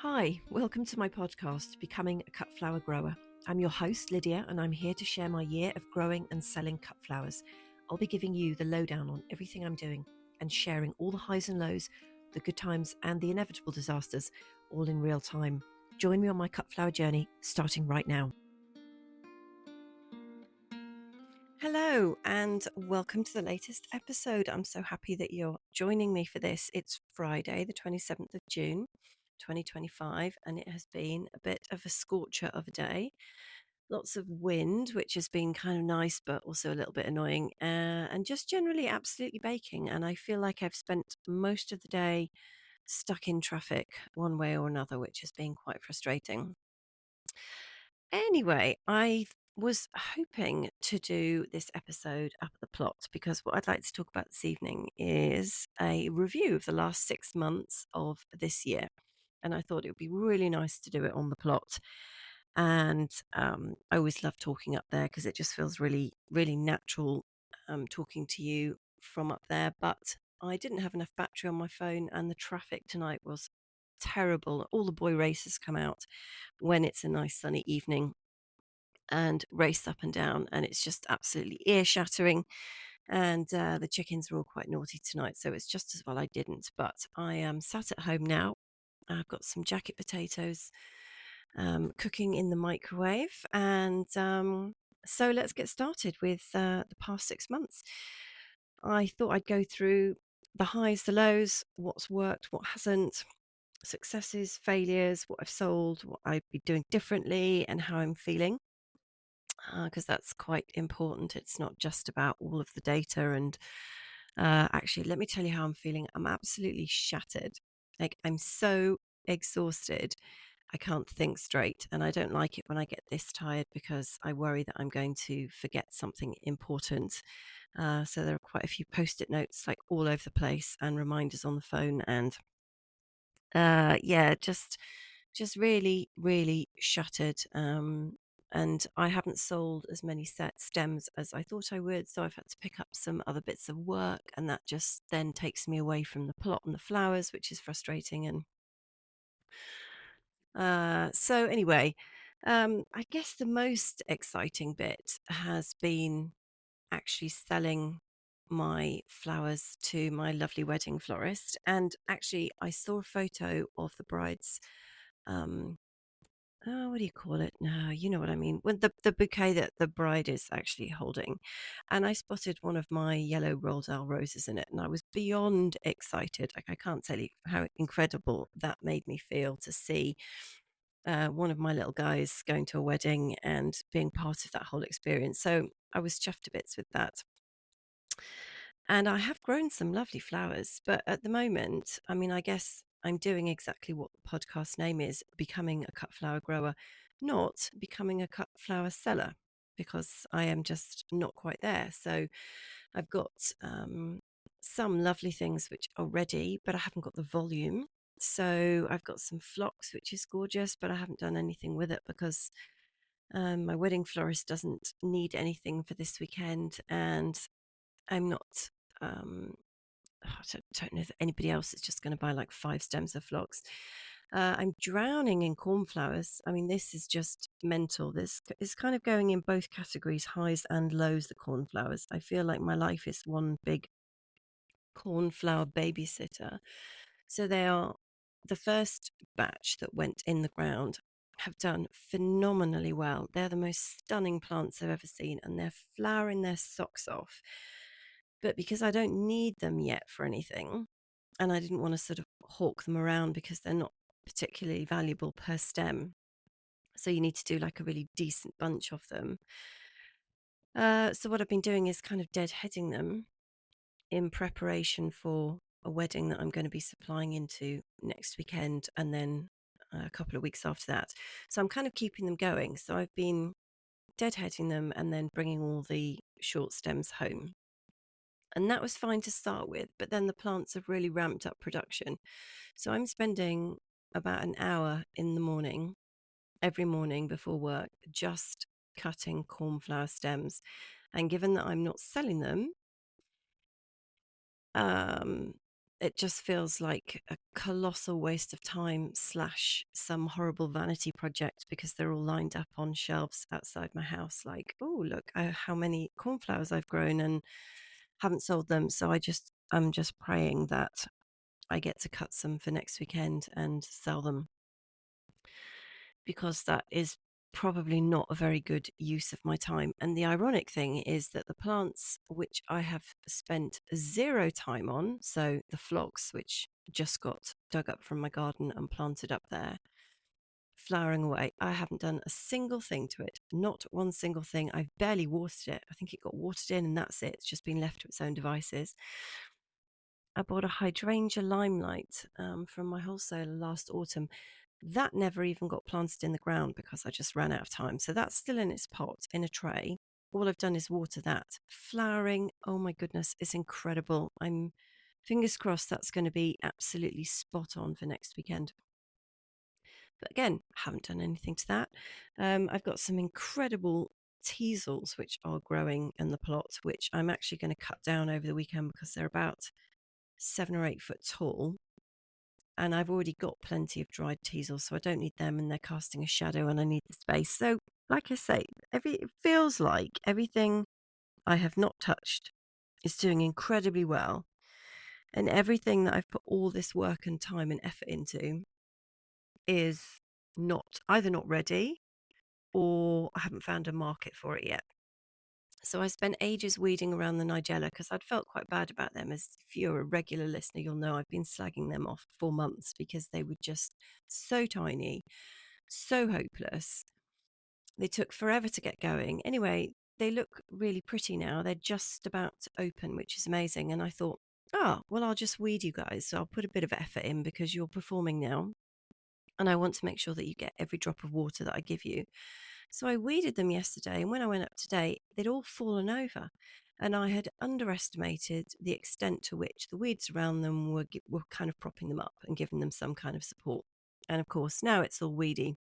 Hi, welcome to my podcast, Becoming a Cut Flower Grower. I'm your host, Lydia, and I'm here to share my year of growing and selling cut flowers. I'll be giving you the lowdown on everything I'm doing and sharing all the highs and lows, the good times and the inevitable disasters, all in real time. Join me on my cut flower journey, starting right now. Hello, and welcome to the latest episode. I'm so happy that you're joining me for this. It's Friday, the 27th of June, 2025, and it has been a bit of a scorcher of a day. Lots of wind, which has been kind of nice, but also a little bit annoying, and just generally absolutely baking. And I feel like I've spent most of the day stuck in traffic one way or another, which has been quite frustrating. Anyway, I was hoping to do this episode up at the plot because what I'd like to talk about this evening is a review of the last 6 months of this year. And I thought it would be really nice to do it on the plot. And I always love talking up there because it just feels really, really natural talking to you from up there. But I didn't have enough battery on my phone, and the traffic tonight was terrible. All the boy racers come out when it's a nice sunny evening and race up and down, and it's just absolutely ear shattering. And the chickens are all quite naughty tonight, so it's just as well I didn't. But I am sat at home now. I've got some jacket potatoes cooking in the microwave, and so let's get started with the past 6 months. I thought I'd go through the highs, the lows, what's worked, what hasn't, successes, failures, what I've sold, what I'd be doing differently, and how I'm feeling, because that's quite important. It's not just about all of the data. And actually, let me tell you how I'm feeling. I'm absolutely shattered. Like, I'm so exhausted. I can't think straight. And I don't like it when I get this tired because I worry that I'm going to forget something important. So there are quite a few post-it notes like all over the place and reminders on the phone. And yeah, just really, really shattered. And I haven't sold as many set stems as I thought I would, so I've had to pick up some other bits of work, and that just then takes me away from the plot and the flowers, which is frustrating. And so anyway, I guess the most exciting bit has been actually selling my flowers to my lovely wedding florist. And actually, I saw a photo of the bride's what do you call it? No, you know what I mean. When the bouquet that the bride is actually holding, and I spotted one of my yellow Roldale roses in it, and I was beyond excited. Like, I can't tell you how incredible that made me feel to see one of my little guys going to a wedding and being part of that whole experience. So I was chuffed to bits with that. And I have grown some lovely flowers, but at the moment, I mean, I guess I'm doing exactly what the podcast name is, becoming a cut flower grower, not becoming a cut flower seller, because I am just not quite there. So I've got some lovely things which are ready, but I haven't got the volume. So I've got some phlox, which is gorgeous, but I haven't done anything with it because my wedding florist doesn't need anything for this weekend, and I'm not. I don't know if anybody else is just going to buy like 5 stems of phlox. I'm drowning in cornflowers. I mean, this is just mental. This is kind of going in both categories, highs and lows, the cornflowers. I feel like my life is one big cornflower babysitter. So they are the first batch that went in the ground have done phenomenally well. They're the most stunning plants I've ever seen, and they're flowering their socks off. But because I don't need them yet for anything, and I didn't want to sort of hawk them around because they're not particularly valuable per stem. So you need to do like a really decent bunch of them. So what I've been doing is kind of deadheading them in preparation for a wedding that I'm going to be supplying into next weekend, and then a couple of weeks after that. So I'm kind of keeping them going. So I've been deadheading them and then bringing all the short stems home. And that was fine to start with, but then the plants have really ramped up production. So I'm spending about an hour in the morning, every morning before work, just cutting cornflower stems. And given that I'm not selling them, um, it just feels like a colossal waste of time slash some horrible vanity project because they're all lined up on shelves outside my house. Like, oh, look how many cornflowers I've grown and haven't sold them. So I'm just praying that I get to cut some for next weekend and sell them because that is probably not a very good use of my time. And the ironic thing is that the plants which I have spent zero time on, so the phlox, which just got dug up from my garden and planted up there, flowering away, I haven't done a single thing to it, not one single thing. I've barely watered it. I think it got watered in and that's it. It's just been left to its own devices. I bought a hydrangea limelight from my wholesaler last autumn. That never even got planted in the ground because I just ran out of time. So that's still in its pot in a tray. All I've done is water that. Flowering, oh my goodness, it's incredible. I'm fingers crossed that's going to be absolutely spot on for next weekend. But again, haven't done anything to that. I've got some incredible teasels which are growing in the plot, which I'm actually going to cut down over the weekend because they're about 7 or 8 foot tall. And I've already got plenty of dried teasel, so I don't need them, and they're casting a shadow and I need the space. So, like I say, it feels like everything I have not touched is doing incredibly well. And everything that I've put all this work and time and effort into is not either not ready or I haven't found a market for it yet. So I spent ages weeding around the Nigella because I'd felt quite bad about them. As if you're a regular listener, you'll know I've been slagging them off for months because they were just so tiny, so hopeless. They took forever to get going. Anyway, they look really pretty now. They're just about to open, which is amazing. And I thought, oh, well, I'll just weed you guys. So I'll put a bit of effort in because you're performing now. And I want to make sure that you get every drop of water that I give you. So I weeded them yesterday, and when I went up today, they'd all fallen over. And I had underestimated the extent to which the weeds around them were kind of propping them up and giving them some kind of support. And of course, now it's all weedy,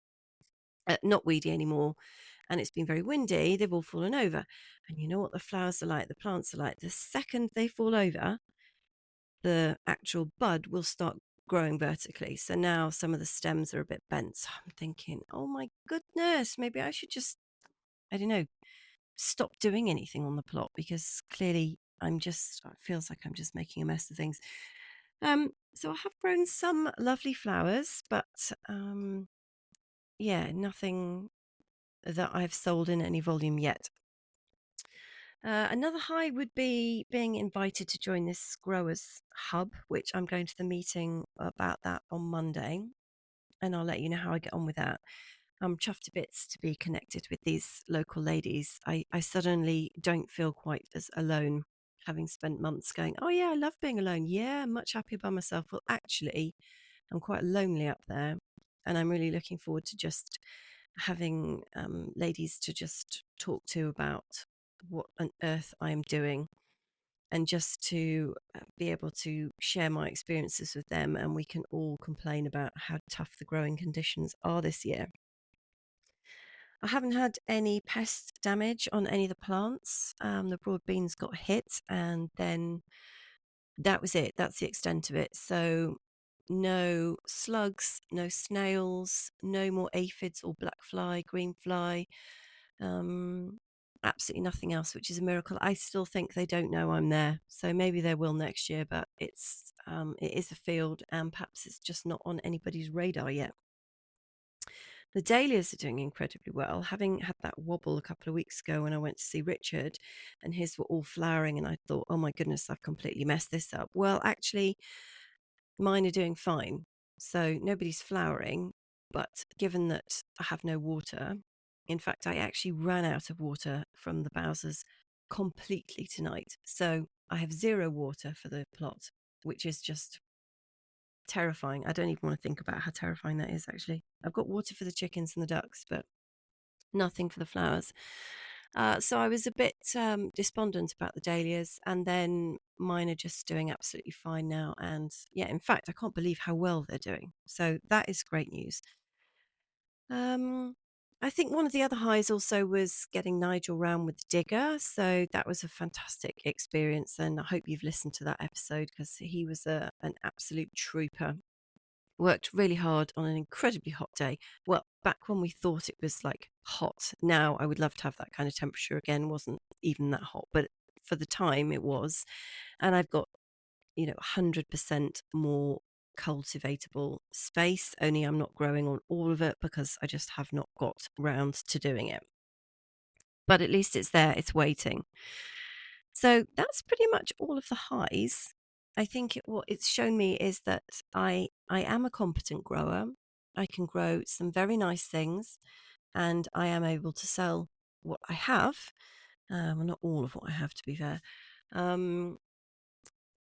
not weedy anymore. And it's been very windy, they've all fallen over. And you know what the flowers are like, the plants are like. The second they fall over, the actual bud will start growing vertically. So now some of the stems are a bit bent. So I'm thinking, oh my goodness, maybe I should just, I don't know, stop doing anything on the plot because clearly it feels like I'm just making a mess of things. So I have grown some lovely flowers, but yeah, nothing that I've sold in any volume yet. Another high would be being invited to join this growers hub, which I'm going to the meeting about that on Monday, and I'll let you know how I get on with that. I'm chuffed to bits to be connected with these local ladies. I suddenly don't feel quite as alone, having spent months going, oh yeah, I love being alone. Yeah, I'm much happier by myself. Well, actually, I'm quite lonely up there, and I'm really looking forward to just having ladies to just talk to about what on earth I am doing and just to be able to share my experiences with them, and we can all complain about how tough the growing conditions are this year. I haven't had any pest damage on any of the plants. The broad beans got hit, and then that was it. That's the extent of it. So, no slugs, no snails, no more aphids or black fly, green fly. Um, Absolutely nothing else, which is a miracle. I still think they don't know I'm there, so maybe they will next year. But it is a field, and perhaps it's just not on anybody's radar yet. The dahlias are doing incredibly well. Having had that wobble a couple of weeks ago when I went to see Richard, and his were all flowering, and I thought, oh my goodness, I've completely messed this up. Well, actually, mine are doing fine. So nobody's flowering, but given that I have no water, in fact, I actually ran out of water from the Bowsers completely tonight. So I have zero water for the plot, which is just terrifying. I don't even want to think about how terrifying that is, actually. I've got water for the chickens and the ducks, but nothing for the flowers. So I was a bit despondent about the dahlias, and then mine are just doing absolutely fine now. And yeah, in fact, I can't believe how well they're doing. So that is great news. Um, I think one of the other highs also was getting Nigel round with the digger. So that was a fantastic experience. And I hope you've listened to that episode because he was an absolute trooper. Worked really hard on an incredibly hot day. Well, back when we thought it was like hot. Now I would love to have that kind of temperature again. Wasn't even that hot, but for the time it was. And I've got 100% more cultivatable space, only I'm not growing on all of it because I just have not got round to doing it. But at least it's there, it's waiting. So that's pretty much all of the highs. I think what it's shown me is that I am a competent grower. I can grow some very nice things, and I am able to sell what I have. Well, not all of what I have, to be fair. Um,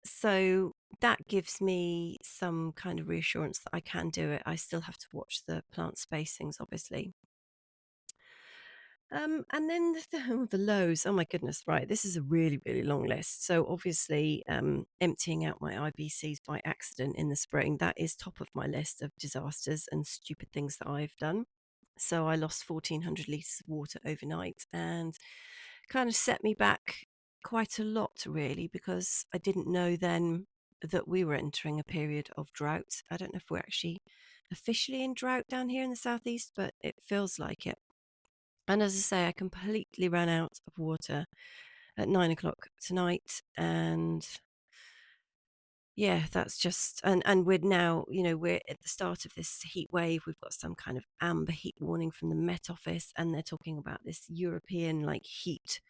so that gives me some kind of reassurance that I can do it. I still have to watch the plant spacings, obviously. And then the lows. Oh my goodness, right. This is a really, really long list. So obviously, emptying out my IBCs by accident in the spring, that is top of my list of disasters and stupid things that I've done. So I lost 1,400 litres of water overnight and kind of set me back quite a lot, really, because I didn't know then that we were entering a period of drought. I don't know if we're actually officially in drought down here in the southeast, but it feels like it. And as I say, I completely ran out of water at 9 o'clock tonight. And yeah, that's just, and we're now, we're at the start of this heat wave. We've got some kind of amber heat warning from the Met Office, and they're talking about this European like heat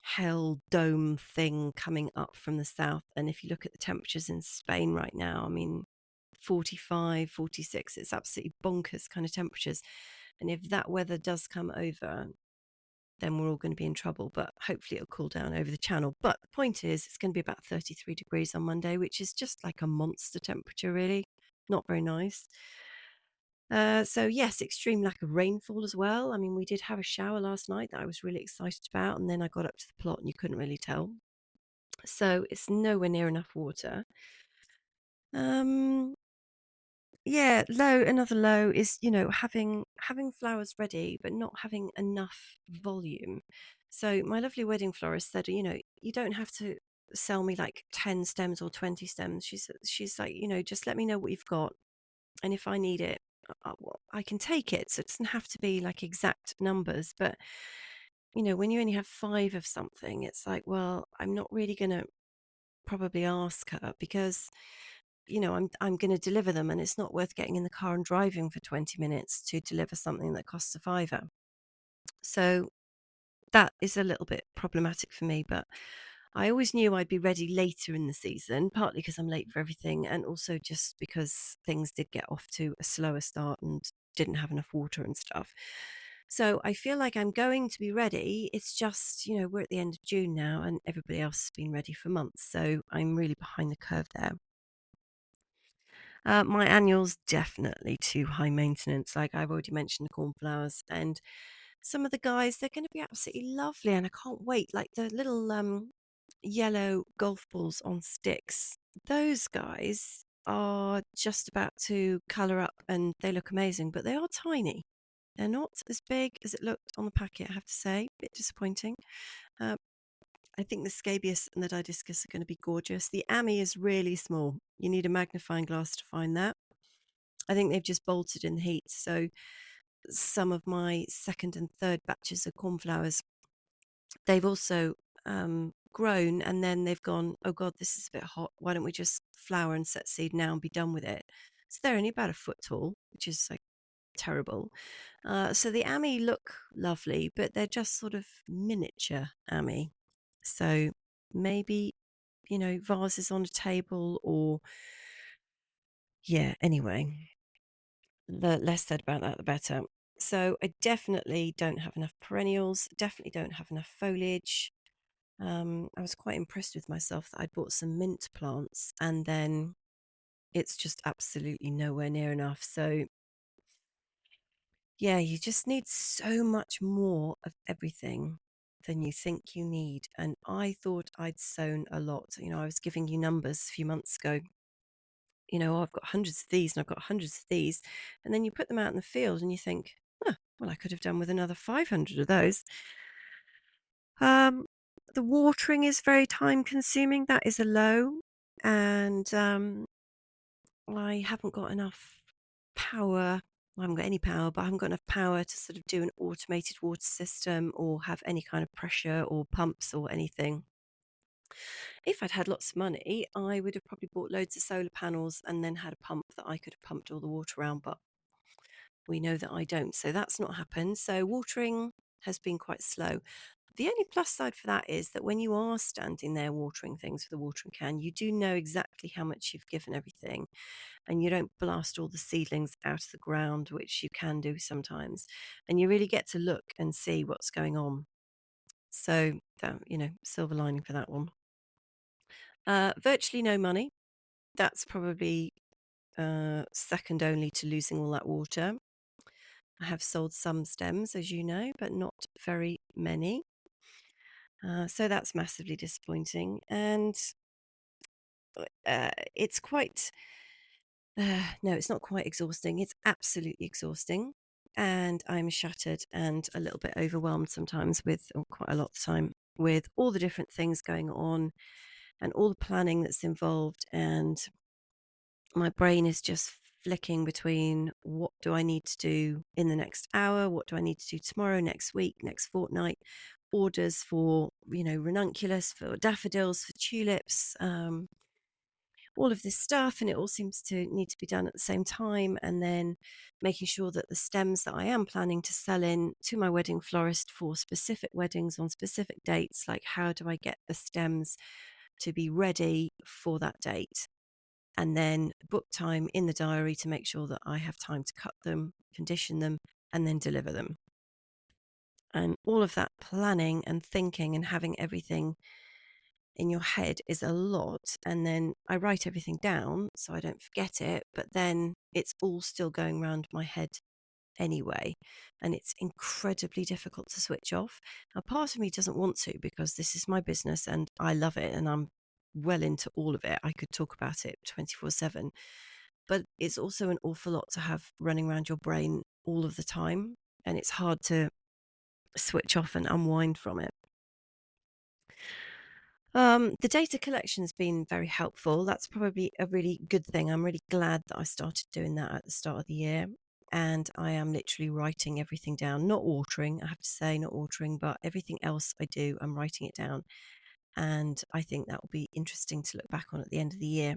hell dome thing coming up from the south. And if you look at the temperatures in Spain right now, I mean, 45, 46, it's absolutely bonkers kind of temperatures. And if that weather does come over, then we're all going to be in trouble. But hopefully it'll cool down over the channel. But the point is, it's going to be about 33 degrees on Monday, which is just like a monster temperature, really. Not very nice. So yes, extreme lack of rainfall as well. I mean, we did have a shower last night that I was really excited about, and then I got up to the plot and you couldn't really tell. So it's nowhere near enough water. Um, yeah, another low is, having flowers ready, but not having enough volume. So my lovely wedding florist said, you don't have to sell me like 10 stems or 20 stems. She's like, just let me know what you've got. And if I need it, I can take it. So it doesn't have to be like exact numbers. But, when you only have five of something, it's like, well, I'm not really going to probably ask her because I'm going to deliver them, and it's not worth getting in the car and driving for 20 minutes to deliver something that costs a fiver. So that is a little bit problematic for me, but I always knew I'd be ready later in the season, partly because I'm late for everything, and also just because things did get off to a slower start and didn't have enough water and stuff. So I feel like I'm going to be ready. It's just, we're at the end of June now and everybody else has been ready for months. So I'm really behind the curve there. My annual's definitely too high maintenance. Like I've already mentioned the cornflowers, and some of the guys, they're going to be absolutely lovely, and I can't wait. Like the little yellow golf balls on sticks, those guys are just about to colour up, and they look amazing, but they are tiny. They're not as big as it looked on the packet, I have to say. A bit disappointing. Uh, I think the scabious and the didiscus are going to be gorgeous. The ami is really small. You need a magnifying glass to find that. I think they've just bolted in the heat. So some of my second and third batches of cornflowers, they've also grown, and then they've gone, oh God, this is a bit hot. Why don't we just flower and set seed now and be done with it? So they're only about a foot tall, which is like terrible. So the ami look lovely, but they're just sort of miniature ami. So maybe, vases on a table, or yeah, anyway, the less said about that, the better. So I definitely don't have enough perennials, definitely don't have enough foliage. I was quite impressed with myself that I'd bought some mint plants, and then it's just absolutely nowhere near enough. So yeah, you just need so much more of everything than you think you need. And I thought I'd sown a lot. I was giving you numbers a few months ago. I've got hundreds of these and I've got hundreds of these. And then you put them out in the field and you think, huh, Well, I could have done with another 500 of those. Um, the watering is very time consuming. That is a low. And I haven't got enough power. I haven't got any power, but I haven't got enough power to sort of do an automated water system or have any kind of pressure or pumps or anything. If I'd had lots of money, I would have probably bought loads of solar panels and then had a pump that I could have pumped all the water around, but we know that I don't. So that's not happened. So watering has been quite slow. The only plus side for that is that when you are standing there watering things with a watering can, you do know exactly how much you've given everything, and you don't blast all the seedlings out of the ground, which you can do sometimes. And you really get to look and see what's going on. So, that, silver lining for that one. Virtually no money. That's probably second only to losing all that water. I have sold some stems, as you know, but not very many. So that's massively disappointing. And it's quite, no, it's not quite exhausting. It's absolutely exhausting. And I'm shattered and a little bit overwhelmed sometimes with, or quite a lot of the time, with all the different things going on and all the planning that's involved. And my brain is just flicking between what do I need to do in the next hour? What do I need to do tomorrow, next week, next fortnight? Orders for, ranunculus, for daffodils, for tulips, all of this stuff. And it all seems to need to be done at the same time. And then making sure that the stems that I am planning to sell in to my wedding florist for specific weddings on specific dates, like how do I get the stems to be ready for that date? And then book time in the diary to make sure that I have time to cut them, condition them, and then deliver them. And all of that planning and thinking and having everything in your head is a lot. And then I write everything down so I don't forget it, but then it's all still going around my head anyway. And it's incredibly difficult to switch off. Now, part of me doesn't want to because this is my business and I love it and I'm well into all of it. I could talk about it 24/7. But it's also an awful lot to have running around your brain all of the time. And it's hard to switch off and unwind from it. The data collection's been very helpful. That's probably a really good thing. I'm really glad that I started doing that at the start of the year. And I am literally writing everything down, not watering, I have to say, not watering, but everything else I do, I'm writing it down. And I think that will be interesting to look back on at the end of the year.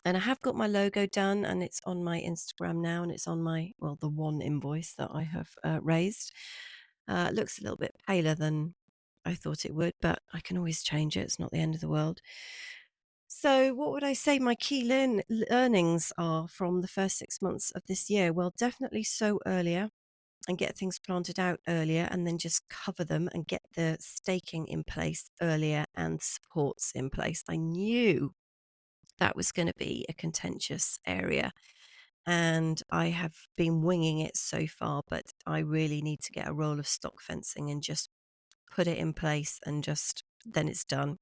And I have got my logo done and it's on my Instagram now and it's on the one invoice that I have raised. It looks a little bit paler than I thought it would, but I can always change it. It's not the end of the world. So, what would I say my key learnings are from the first 6 months of this year? Well, definitely sow earlier and get things planted out earlier and then just cover them and get the staking in place earlier and supports in place. I knew that was going to be a contentious area. And I have been winging it so far, but I really need to get a roll of stock fencing and just put it in place and just then it's done.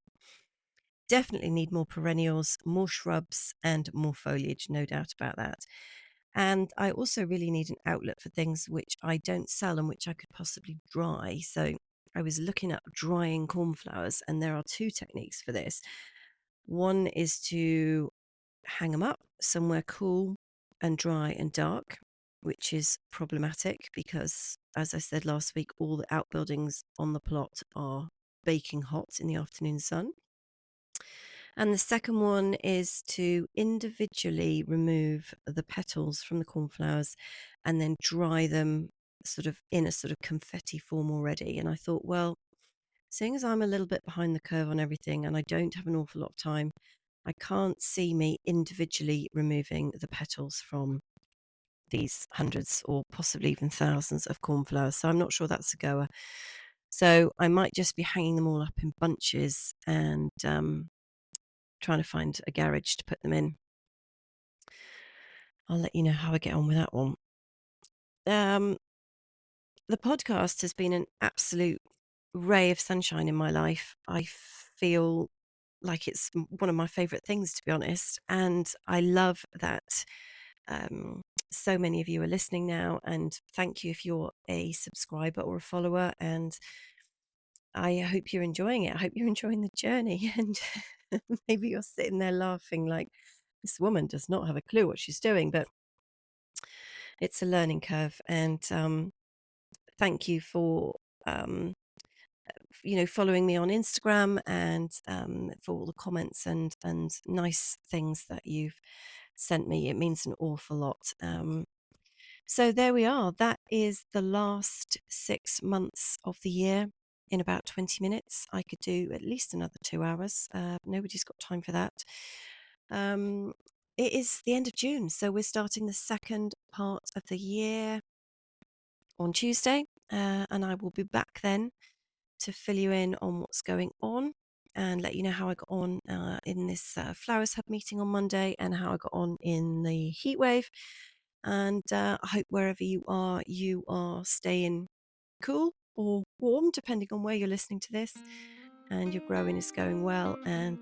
Definitely need more perennials, more shrubs, and more foliage, no doubt about that. And I also really need an outlet for things which I don't sell and which I could possibly dry. So I was looking at drying cornflowers, and there are two techniques for this. One is to hang them up somewhere cool and dry and dark, which is problematic because, as I said last week, all the outbuildings on the plot are baking hot in the afternoon sun. And the second one is to individually remove the petals from the cornflowers and then dry them sort of in a sort of confetti form already. And I thought, well, seeing as I'm a little bit behind the curve on everything and I don't have an awful lot of time, I can't see me individually removing the petals from these hundreds or possibly even thousands of cornflowers. So I'm not sure that's a goer. So I might just be hanging them all up in bunches and trying to find a garage to put them in. I'll let you know how I get on with that one. The podcast has been an absolute ray of sunshine in my life. I feel like it's one of my favorite things, to be honest. And I love that so many of you are listening now, and thank you if you're a subscriber or a follower. And I hope you're enjoying it. I hope you're enjoying the journey. And maybe you're sitting there laughing like, this woman does not have a clue what she's doing, but it's a learning curve. And thank you for following me on Instagram, and for all the comments and nice things that you've sent me. It means an awful lot. So there we are. That is the last 6 months of the year in about 20 minutes. I could do at least another 2 hours. Nobody's got time for that. It is the end of June, so we're starting the second part of the year on Tuesday, and I will be back then to fill you in on what's going on and let you know how I got on in this Flowers Hub meeting on Monday, and how I got on in the Heatwave. And I hope wherever you are staying cool or warm, depending on where you're listening to this, and your growing is going well. And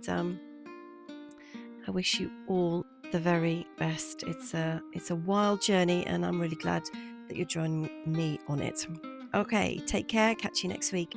I wish you all the very best. It's a wild journey, and I'm really glad that you're joining me on it. Okay, take care. Catch you next week.